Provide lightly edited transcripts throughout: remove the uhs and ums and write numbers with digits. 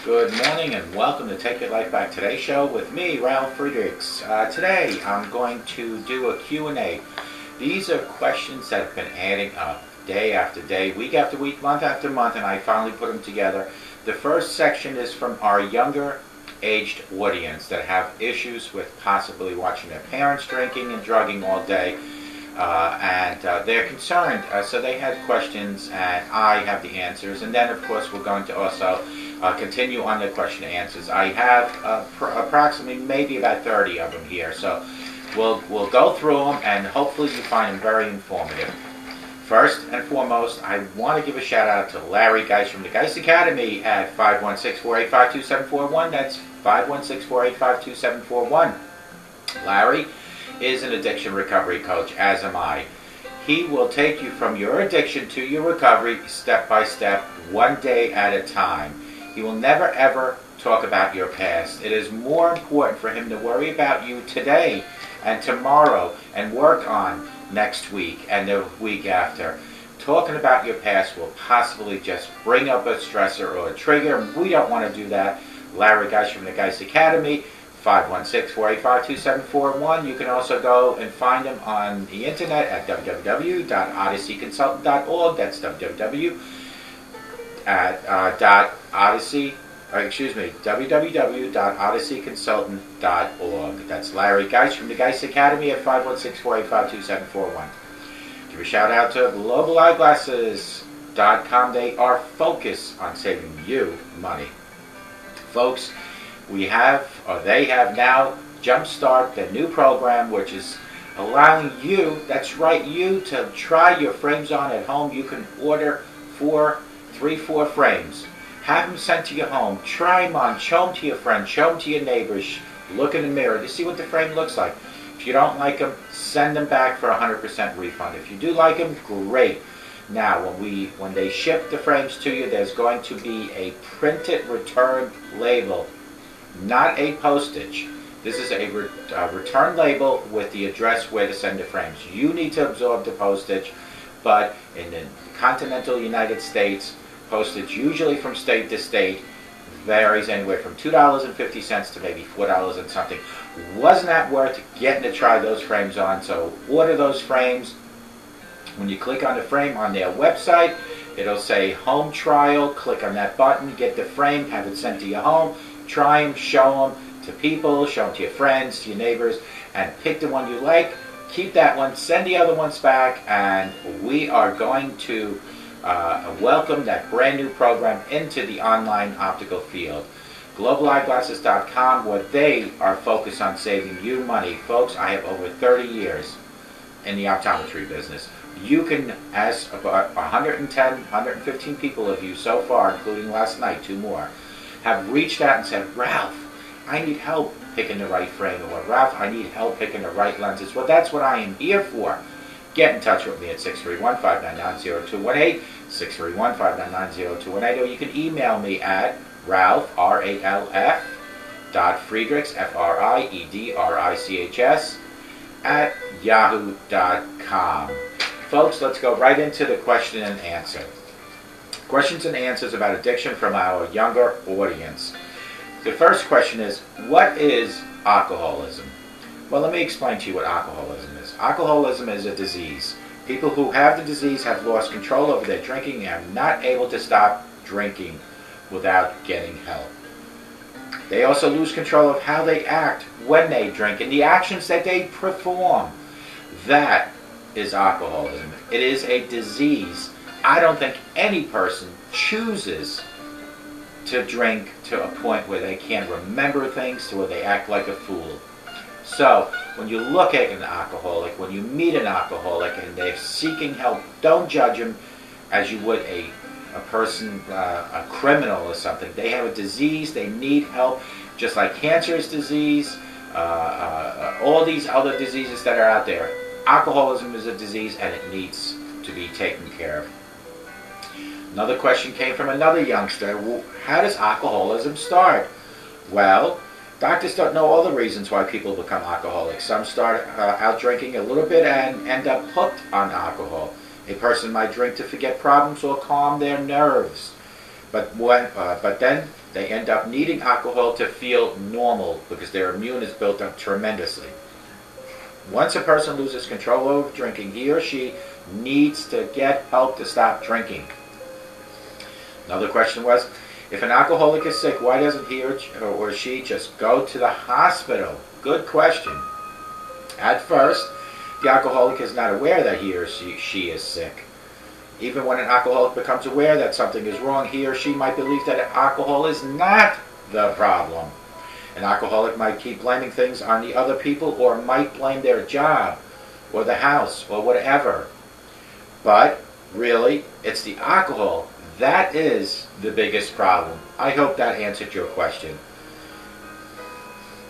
Good morning and welcome to Take Your Life Back Today show with me, Ralf Friedrichs. Today I'm going to do a Q&A. These are questions that have been adding up day after day, week after week, month after month, and I finally put them together. The first section is from our younger aged audience that have issues with possibly watching their parents drinking and drugging all day. And they're concerned, so they had questions and I have the answers, and then of course we're going to also continue on the question and answers. I have approximately maybe about 30 of them here, so we'll go through them and hopefully you find them very informative. First and foremost, I want to give a shout out to Larry Geis from the Geis Academy at 516-485-2741. That's 516-485-2741. Larry is an addiction recovery coach, as am I. He will take you from your addiction to your recovery step by step, one day at a time. He will never ever talk about your past. It is more important for him to worry about you today and tomorrow and work on next week and the week after. Talking about your past will possibly just bring up a stressor or a trigger. We don't want to do that. Larry Geis from the Geis Academy, 516-485-2741. You can also go and find him on the internet at www.odysseyconsultant.org. That's www.odysseyconsultant.org. That's Larry Geis from the Geis Academy at 516-485-2741. Give a shout out to globaleyeglasses.com. They are focused on saving you money. Folks, they have now Jumpstart, the new program, which is allowing you, that's right, you to try your frames on at home. You can order 4 frames. Have them sent to your home. Try them on. Show them to your friends. Show them to your neighbors. Look in the mirror to see what the frame looks like. If you don't like them, send them back for 100% refund. If you do like them, great. Now, when they ship the frames to you, there's going to be a printed return label, not a postage. This is a return label with the address where to send the frames. You need to absorb the postage, but in the continental United States, postage usually from state to state varies anywhere from $2.50 to maybe $4 and something. Wasn't that worth getting to try those frames on? So order those frames. When you click on the frame on their website, it'll say home trial. Click on that button, get the frame, have it sent to your home. Try them, show them to people, show them to your friends, to your neighbors, and pick the one you like. Keep that one, send the other ones back, and we are going to welcome that brand new program into the online optical field. globaleyeglasses.com, where they are focused on saving you money. Folks, I have over 30 years in the optometry business. You can, as about 115 people of you so far, including last night, 2 more, have reached out and said, Ralph, I need help picking the right frame, or Ralph, I need help picking the right lenses. Well, that's what I am here for. Get in touch with me at 631-599-0218, 631-599-0218, or you can email me at Ralf, R-A-L-F, .Friedrichs, F-R-I-E-D-R-I-C-H-S, at yahoo.com. Folks, let's go right into the question and answer. Questions and answers about addiction from our younger audience. The first question is, what is alcoholism? Well, let me explain to you what alcoholism is. Alcoholism is a disease. People who have the disease have lost control over their drinking and are not able to stop drinking without getting help. They also lose control of how they act when they drink and the actions that they perform. That is alcoholism. It is a disease. I don't think any person chooses to drink to a point where they can't remember things, to where they act like a fool. So, when you look at an alcoholic, when you meet an alcoholic and they're seeking help, don't judge them as you would a person, a criminal or something. They have a disease, they need help, just like cancer is disease, all these other diseases that are out there. Alcoholism is a disease and it needs to be taken care of. Another question came from another youngster. Well, how does alcoholism start? Well, doctors don't know all the reasons why people become alcoholics. Some start out drinking a little bit and end up hooked on alcohol. A person might drink to forget problems or calm their nerves. But then they end up needing alcohol to feel normal because their immune is built up tremendously. Once a person loses control over drinking, he or she needs to get help to stop drinking. Another question was, if an alcoholic is sick, why doesn't he or she just go to the hospital? Good question. At first, the alcoholic is not aware that he or she is sick. Even when an alcoholic becomes aware that something is wrong, he or she might believe that alcohol is not the problem. An alcoholic might keep blaming things on the other people, or might blame their job or the house or whatever. But really, it's the alcohol that is the biggest problem. I hope that answered your question.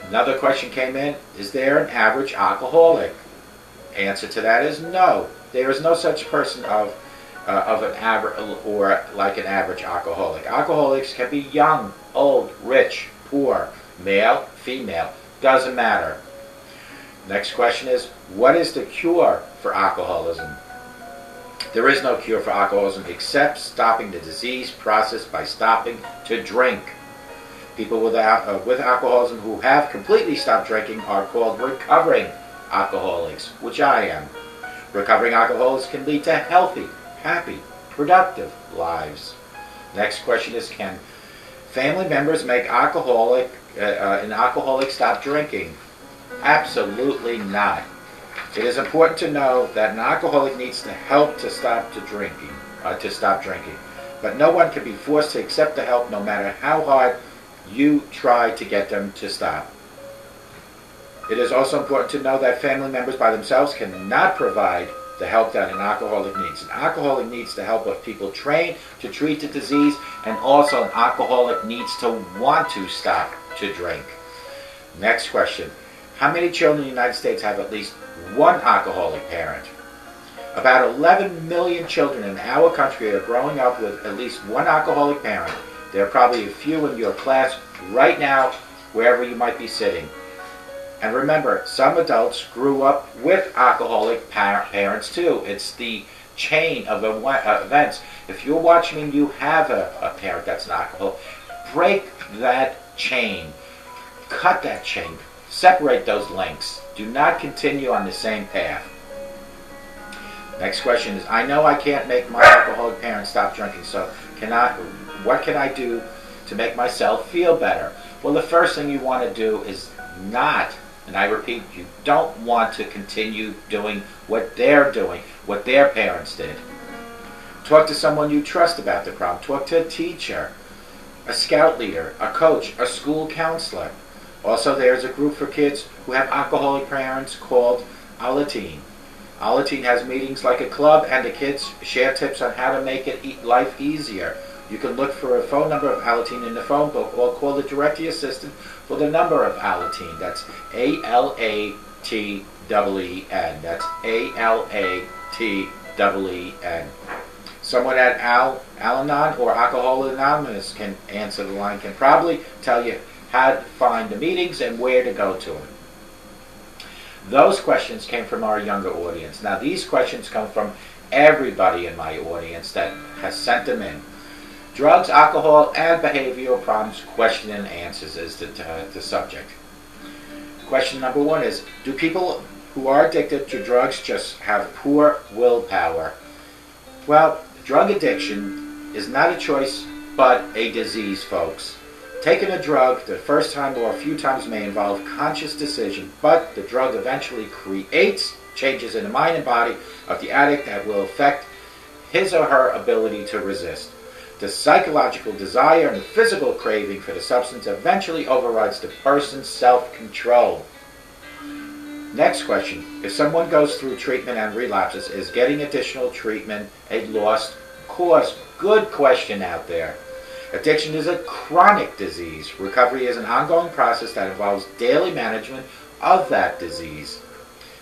Another question came in, is there an average alcoholic? Answer to that is no. There is no such person of an average or like an average alcoholic. Alcoholics can be young, old, rich, poor, male, female, doesn't matter. Next question is, what is the cure for alcoholism? There is no cure for alcoholism except stopping the disease process by stopping to drink. People with alcoholism who have completely stopped drinking are called recovering alcoholics, which I am. Recovering alcoholics can lead to healthy, happy, productive lives. Next question is, can family members make an alcoholic stop drinking? Absolutely not. It is important to know that an alcoholic needs to help to stop drinking. But no one can be forced to accept the help, no matter how hard you try to get them to stop. It is also important to know that family members by themselves cannot provide the help that an alcoholic needs. An alcoholic needs the help of people trained to treat the disease, and also an alcoholic needs to want to stop to drink. Next question. How many children in the United States have at least one alcoholic parent? About 11 million children in our country are growing up with at least one alcoholic parent. There are probably a few in your class right now, wherever you might be sitting. And remember, some adults grew up with alcoholic parents too. It's the chain of events. If you're watching and you have a parent that's an alcoholic, break that chain. Cut that chain. Separate those links. Do not continue on the same path. Next question is, I know I can't make my alcoholic parents stop drinking, so what can I do to make myself feel better? Well, the first thing you want to do is not, and I repeat, you don't want to continue doing what they're doing, what their parents did. Talk to someone you trust about the problem. Talk to a teacher, a scout leader, a coach, a school counselor. Also, there's a group for kids who have alcoholic parents called Alateen. Alateen has meetings like a club, and the kids share tips on how to make life easier. You can look for a phone number of Alateen in the phone book, or call the directory assistant for the number of Alateen. That's A-L-A-T-E-E-N. That's A-L-A-T-E-E-N. Someone at Al-Anon or Alcohol Anonymous can answer the line, can probably tell you how to find the meetings and where to go to them. Those questions came from our younger audience. Now, these questions come from everybody in my audience that has sent them in. Drugs, alcohol, and behavioral problems, question and answers is the subject. Question number one is, do people who are addicted to drugs just have poor willpower? Well, drug addiction is not a choice, but a disease, folks. Taking a drug the first time or a few times may involve conscious decision, but the drug eventually creates changes in the mind and body of the addict that will affect his or her ability to resist. The psychological desire and the physical craving for the substance eventually overrides the person's self-control. Next question. If someone goes through treatment and relapses, is getting additional treatment a lost cause? Good question out there. Addiction is a chronic disease. Recovery is an ongoing process that involves daily management of that disease.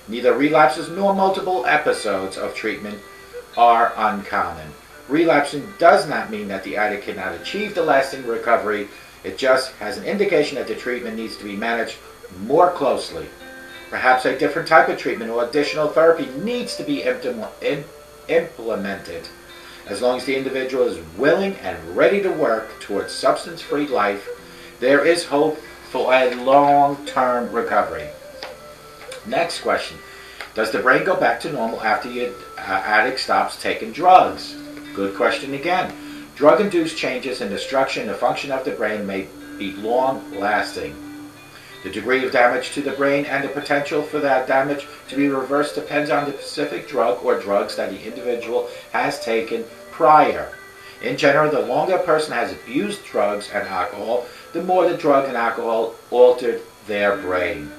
Neither relapses nor multiple episodes of treatment are uncommon. Relapsing does not mean that the addict cannot achieve the lasting recovery. It just has an indication that the treatment needs to be managed more closely. Perhaps a different type of treatment or additional therapy needs to be implemented. As long as the individual is willing and ready to work towards substance-free life, there is hope for a long-term recovery. Next question. Does the brain go back to normal after the addict stops taking drugs? Good question again. Drug-induced changes in the structure and the function of the brain may be long-lasting. The degree of damage to the brain and the potential for that damage to be reversed depends on the specific drug or drugs that the individual has taken prior. In general, the longer a person has abused drugs and alcohol, the more the drug and alcohol altered their brain.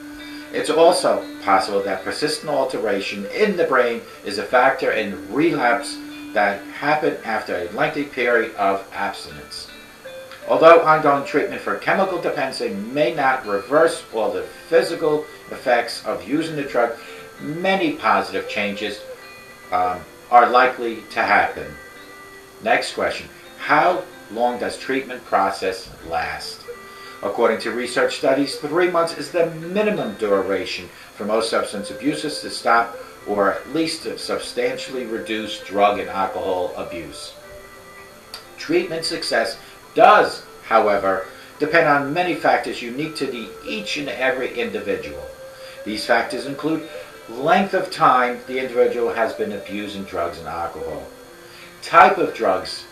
It's also possible that persistent alteration in the brain is a factor in relapse that happen after a lengthy period of abstinence. Although ongoing treatment for chemical dependency may not reverse all the physical effects of using the drug, many positive changes are likely to happen. Next question. How long does treatment process last? According to research studies, 3 months is the minimum duration for most substance abusers to stop or at least to substantially reduce drug and alcohol abuse. Treatment success does, however, depend on many factors unique to each and every individual. These factors include length of time the individual has been abusing drugs and alcohol, type of drugs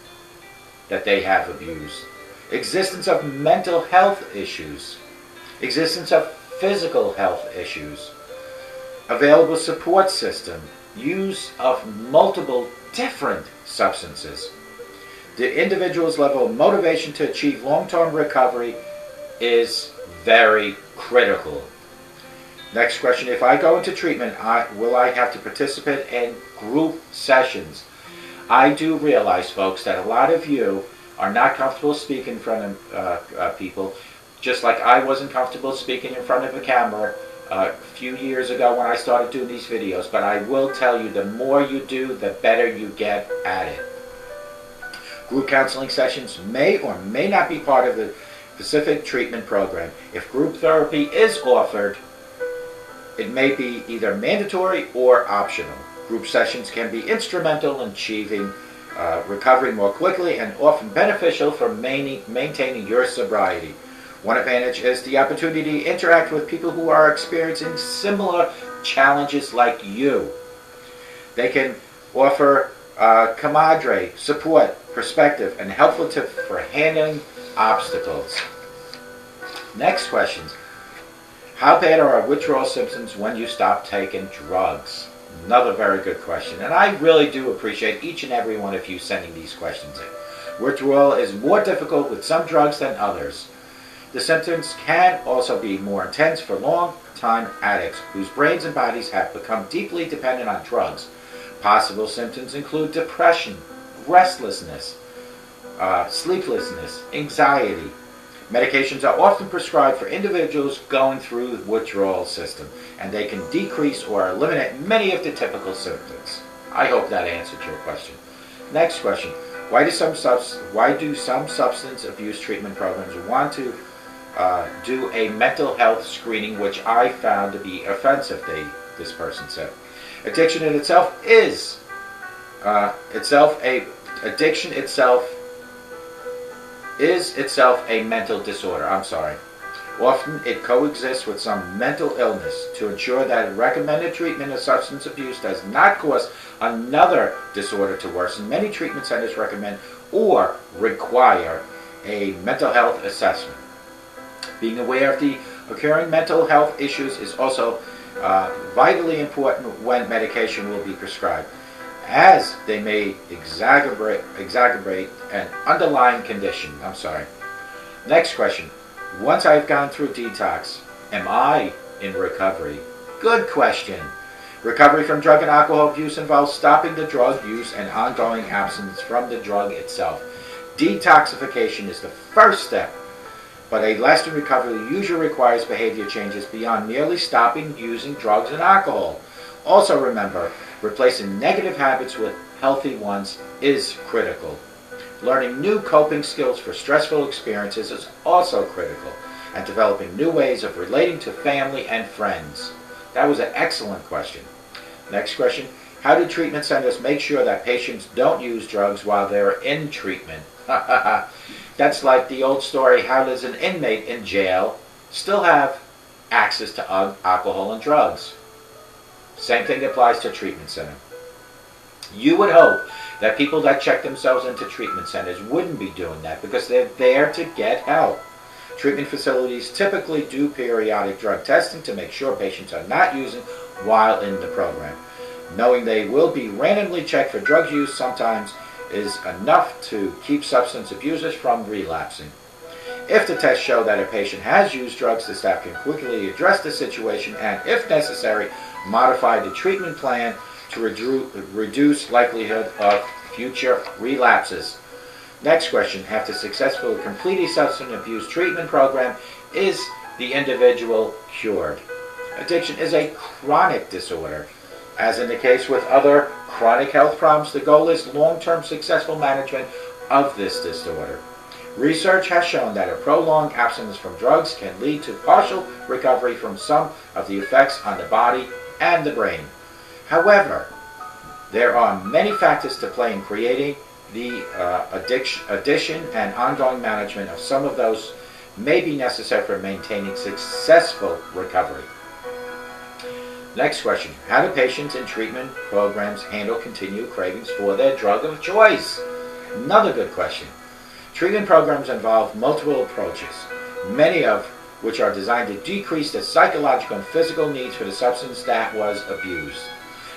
that they have abused, existence of mental health issues, existence of physical health issues, available support system, use of multiple different substances. The individual's level of motivation to achieve long-term recovery is very critical. Next question. If I go into treatment, will I have to participate in group sessions? I do realize, folks, that a lot of you are not comfortable speaking in front of people, just like I wasn't comfortable speaking in front of a camera a few years ago when I started doing these videos. But I will tell you, the more you do, the better you get at it. Group counseling sessions may or may not be part of the specific treatment program. If group therapy is offered, it may be either mandatory or optional. Group sessions can be instrumental in achieving recovery more quickly and often beneficial for maintaining your sobriety. One advantage is the opportunity to interact with people who are experiencing similar challenges like you. They can offer camaraderie, support, perspective, and helpful tips for handling obstacles. Next questions. How bad are our withdrawal symptoms when you stop taking drugs? Another very good question, and I really do appreciate each and every one of you sending these questions in. Withdrawal is more difficult with some drugs than others. The symptoms can also be more intense for long-time addicts whose brains and bodies have become deeply dependent on drugs. Possible symptoms include depression, restlessness, sleeplessness, anxiety. Medications are often prescribed for individuals going through the withdrawal system, and they can decrease or eliminate many of the typical symptoms. I hope that answered your question. Next question. Why do some substance abuse treatment programs want to do a mental health screening, which I found to be offensive, this person said. Addiction in itself is itself a mental disorder. Often it coexists with some mental illness. To ensure that recommended treatment of substance abuse does not cause another disorder to worsen, many treatment centers recommend or require a mental health assessment. Being aware of the occurring mental health issues is also vitally important when medication will be prescribed, as they may exacerbate an underlying condition. Next question. Once I've gone through detox, am I in recovery? Good question. Recovery from drug and alcohol abuse involves stopping the drug use and ongoing abstinence from the drug itself. Detoxification is the first step, but a lasting recovery usually requires behavior changes beyond merely stopping using drugs and alcohol. Also remember, replacing negative habits with healthy ones is critical. Learning new coping skills for stressful experiences is also critical, and developing new ways of relating to family and friends. That was an excellent question. Next question. How do treatment centers make sure that patients don't use drugs while they're in treatment? That's like the old story, how does an inmate in jail still have access to alcohol and drugs? Same thing applies to treatment center. You would hope that people that check themselves into treatment centers wouldn't be doing that because they're there to get help. Treatment facilities typically do periodic drug testing to make sure patients are not using while in the program. Knowing they will be randomly checked for drug use sometimes is enough to keep substance abusers from relapsing. If the tests show that a patient has used drugs, the staff can quickly address the situation and, if necessary, modify the treatment plan to reduce likelihood of future relapses. Next question, after successfully completing substance abuse treatment program, is the individual cured? Addiction is a chronic disorder. As in the case with other chronic health problems, the goal is long-term successful management of this disorder. Research has shown that a prolonged abstinence from drugs can lead to partial recovery from some of the effects on the body and the brain. However, there are many factors to play in creating the addition and ongoing management of some of those may be necessary for maintaining successful recovery. Next question, how do patients in treatment programs handle continued cravings for their drug of choice? Another good question. Treatment programs involve multiple approaches, many of which are designed to decrease the psychological and physical needs for the substance that was abused.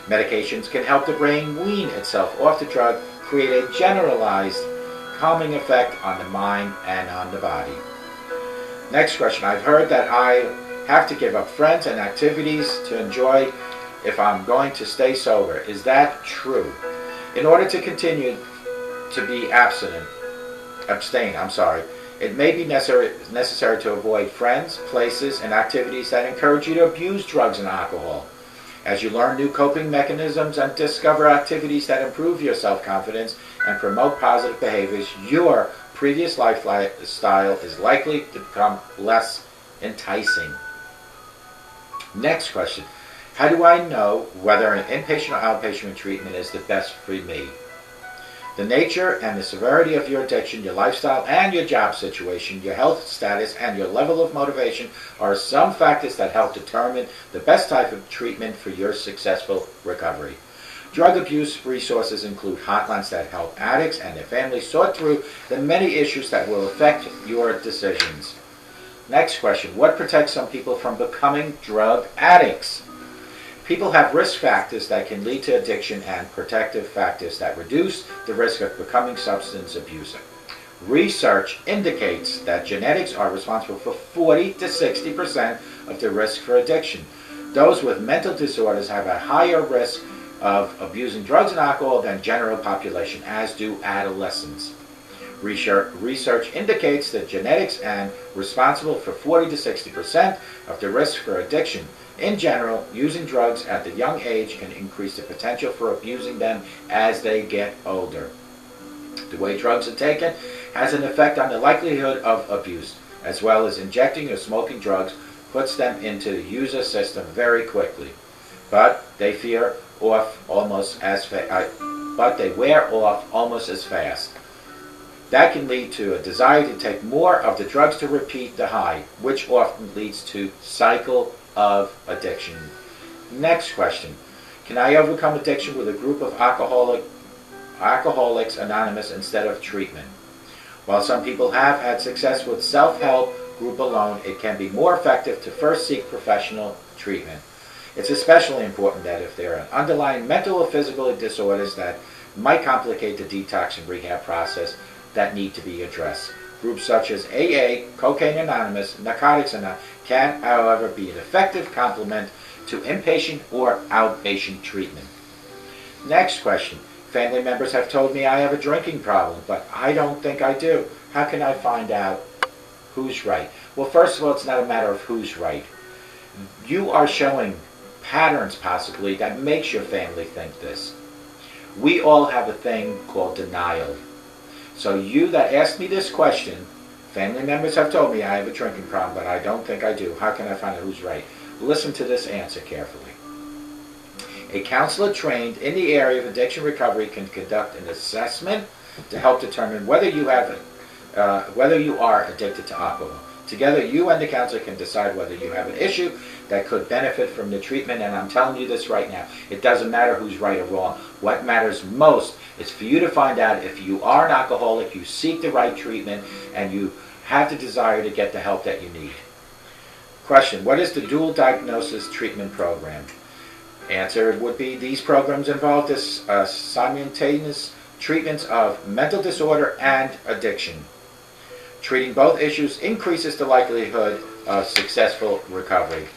Medications can help the brain wean itself off the drug, create a generalized calming effect on the mind and on the body. Next question, I've heard that I have to give up friends and activities to enjoy if I'm going to stay sober. Is that true? In order to continue to be abstain, it may be necessary to avoid friends, places, and activities that encourage you to abuse drugs and alcohol. As you learn new coping mechanisms and discover activities that improve your self-confidence and promote positive behaviors, your previous lifestyle is likely to become less enticing. Next question, how do I know whether an inpatient or outpatient treatment is the best for me? The nature and the severity of your addiction, your lifestyle and your job situation, your health status, and your level of motivation are some factors that help determine the best type of treatment for your successful recovery. Drug abuse resources include hotlines that help addicts and their families sort through the many issues that will affect your decisions. Next question, what protects some people from becoming drug addicts? People have risk factors that can lead to addiction and protective factors that reduce the risk of becoming substance abuser. Research indicates that genetics are responsible for 40 to 60% of the risk for addiction. Those with mental disorders have a higher risk of abusing drugs and alcohol than general population, as do adolescents. Research indicates that genetics are responsible for 40 to 60% of the risk for addiction. In general, using drugs at the young age can increase the potential for abusing them as they get older. The way drugs are taken has an effect on the likelihood of abuse, as well as injecting or smoking drugs puts them into the user system very quickly. But they wear off almost as fast. That can lead to a desire to take more of the drugs to repeat the high, which often leads to cycle of addiction. Next question, can I overcome addiction with a group of Alcoholics Anonymous instead of treatment? While some people have had success with self-help group alone, it can be more effective to first seek professional treatment. It's especially important that if there are underlying mental or physical disorders that might complicate the detox and rehab process that need to be addressed. Groups such as AA, Cocaine Anonymous, Narcotics Anonymous can, however, be an effective complement to inpatient or outpatient treatment. Next question. Family members have told me I have a drinking problem, but I don't think I do. How can I find out who's right? Well, first of all, it's not a matter of who's right. You are showing patterns, possibly, that makes your family think this. We all have a thing called denial. So you that asked me this question, family members have told me I have a drinking problem, but I don't think I do. How can I find out who's right? Listen to this answer carefully. A counselor trained in the area of addiction recovery can conduct an assessment to help determine whether you are addicted to alcohol. Together, you and the counselor can decide whether you have an issue that could benefit from the treatment. And I'm telling you this right now, it doesn't matter who's right or wrong. What matters most is for you to find out if you are an alcoholic, you seek the right treatment, and you have the desire to get the help that you need. Question: what is the dual diagnosis treatment program? Answer would be these programs involve this simultaneous treatments of mental disorder and addiction. Treating both issues increases the likelihood of successful recovery.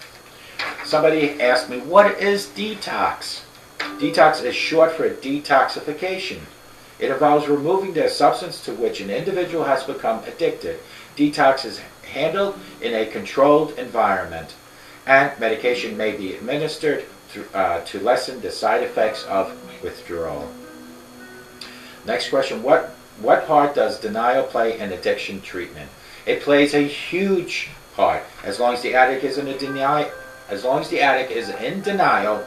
Somebody asked me, what is detox? Detox is short for detoxification. It involves removing the substance to which an individual has become addicted. Detox is handled in a controlled environment, and medication may be administered to lessen the side effects of withdrawal. Next question: what part does denial play in addiction treatment? It plays a huge part. As long as the addict is in denial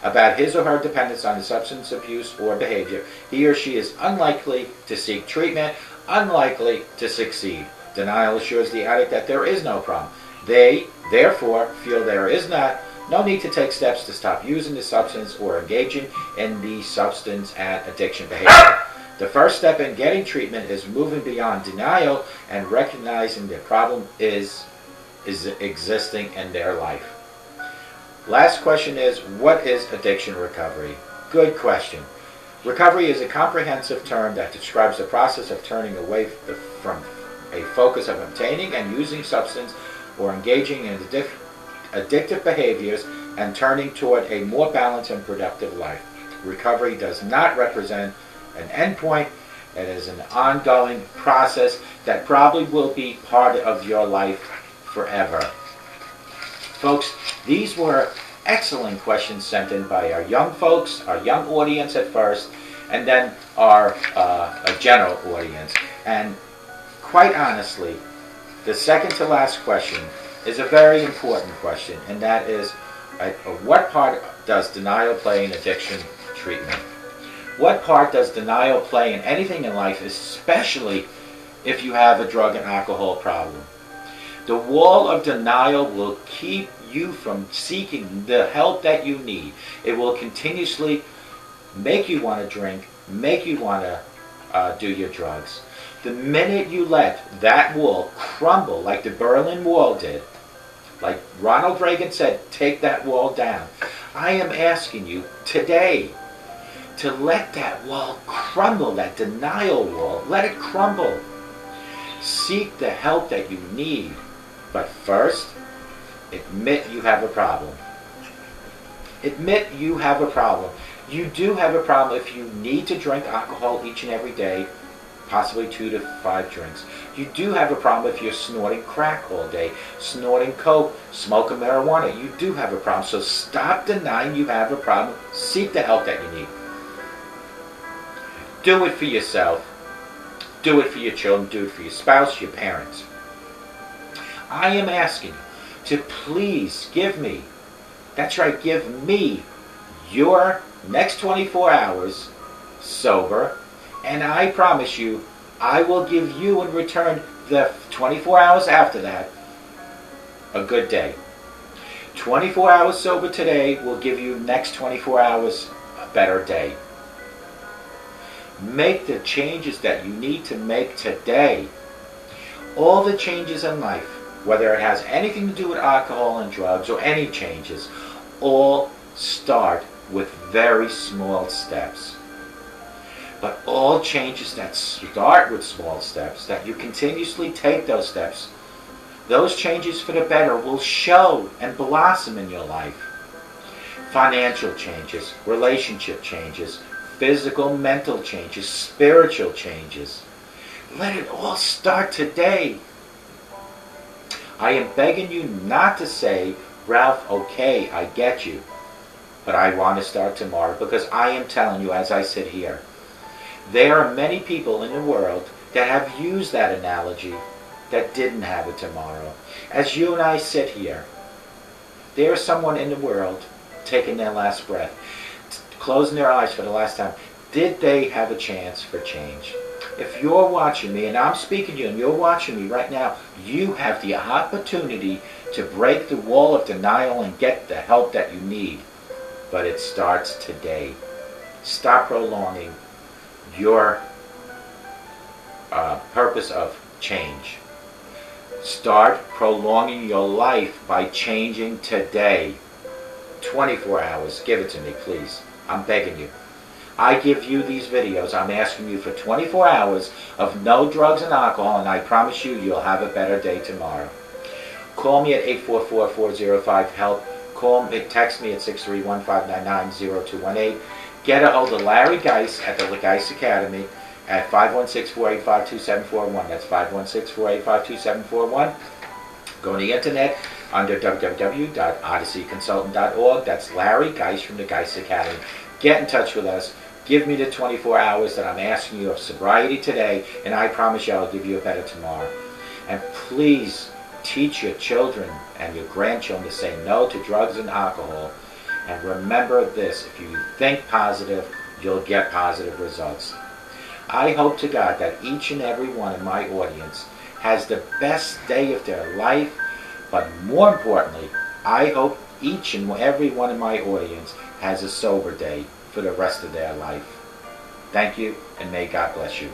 about his or her dependence on substance abuse or behavior, he or she is unlikely to seek treatment, unlikely to succeed. Denial assures the addict that there is no problem. They, therefore, feel there is no need to take steps to stop using the substance or engaging in the substance and addiction behavior. The first step in getting treatment is moving beyond denial and recognizing the problem is existing in their life. Last question is, what is addiction recovery? Good question. Recovery is a comprehensive term that describes the process of turning away from a focus of obtaining and using substance or engaging in addictive behaviors and turning toward a more balanced and productive life. Recovery does not represent an endpoint. It is an ongoing process that probably will be part of your life forever. Folks, these were excellent questions sent in by our young folks, our young audience at first, and then our general audience. And quite honestly, the second to last question is a very important question, and that is, what part does denial play in addiction treatment? What part does denial play in anything in life, especially if you have a drug and alcohol problem? The wall of denial will keep you from seeking the help that you need. It will continuously make you want to drink, make you want to do your drugs. The minute you let that wall crumble like the Berlin Wall did, like Ronald Reagan said, take that wall down. I am asking you today to let that wall crumble, that denial wall, let it crumble. Seek the help that you need. But first, admit you have a problem. Admit you have a problem. You do have a problem if you need to drink alcohol each and every day, possibly 2 to 5 drinks. You do have a problem if you're snorting crack all day, snorting coke, smoking marijuana. You do have a problem. So stop denying you have a problem. Seek the help that you need. Do it for yourself. Do it for your children. Do it for your spouse, your parents. I am asking you to please give me, that's right, give me your next 24 hours sober, and I promise you, I will give you in return the 24 hours after that a good day. 24 hours sober today will give you next 24 hours a better day. Make the changes that you need to make today. All the changes in life, whether it has anything to do with alcohol and drugs or any changes, all start with very small steps. But all changes that start with small steps, that you continuously take those steps, those changes for the better will show and blossom in your life. Financial changes, relationship changes, physical, mental changes, spiritual changes. Let it all start today. I am begging you not to say, Ralph, okay, I get you, but I want to start tomorrow, because I am telling you as I sit here, there are many people in the world that have used that analogy that didn't have it tomorrow. As you and I sit here, there is someone in the world taking their last breath, closing their eyes for the last time, did they have a chance for change? If you're watching me, and I'm speaking to you, and you're watching me right now, you have the opportunity to break the wall of denial and get the help that you need. But it starts today. Stop prolonging your purpose of change. Start prolonging your life by changing today. 24 hours. Give it to me, please. I'm begging you. I give you these videos. I'm asking you for 24 hours of no drugs and alcohol, and I promise you, you'll have a better day tomorrow. Call me at 844-405-HELP. Text me at 631-599-0218. Get a hold of Larry Geis at the Geis Academy at 516-485-2741. That's 516-485-2741. Go on the internet under www.odysseyconsultant.org. That's Larry Geis from the Geis Academy. Get in touch with us. Give me the 24 hours that I'm asking you of sobriety today, and I promise you I'll give you a better tomorrow. And please teach your children and your grandchildren to say no to drugs and alcohol. And remember this, if you think positive, you'll get positive results. I hope to God that each and every one in my audience has the best day of their life, but more importantly, I hope each and every one in my audience has a sober day for the rest of their life. Thank you, and may God bless you.